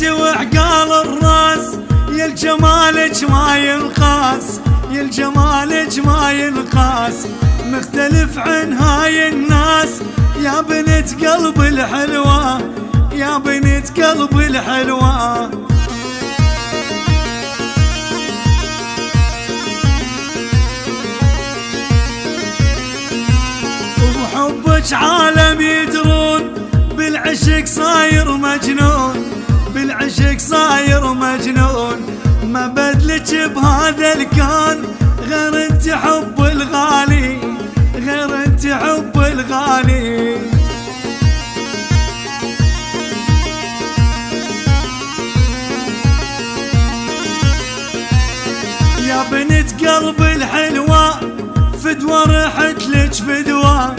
انت وعقال الراس، يا الجمالك ما ينقاس، يا الجمالك ما ينقاس، مختلف عن هاي الناس، يا بنت قلب الحلوة، يا بنت قلب الحلوة. وبحبك عالم يدرون، بالعشق صاير مجنون، بالعشق صاير مجنون، ما بدلك بهذا الكون غير انت حب الغالي، غير انت حب الغالي. يا بنت قلب الحلوة، فدوى ريحت لك فدوى،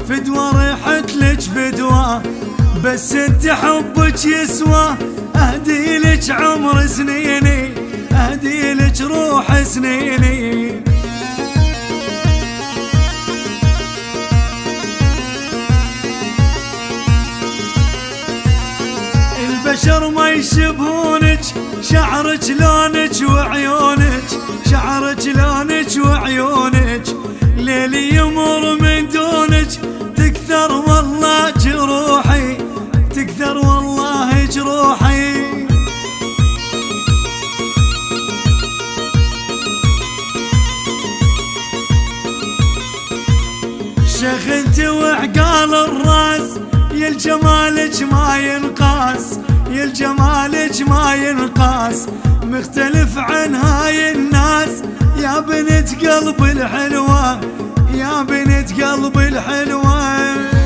فدوى ريحت لك فدوى، بس انت حبك يسوى، اهدي لك عمر سنيني، اهدي لك روح سنيني. البشر ما يشبهونك، شعرك لونك وعيونك، شعرك لونك وعيونك، ليلي يمر من دونك، تكثر والله جروحي، تكثر والله جروحي. شيخ انت وعقال الراس، يا الجمالك ما ينقاس، يا الجمالك ما ينقاس، مختلف عن هاي الناس، يا بنت قلب الحلوة، يا بنت قلب الحلوة.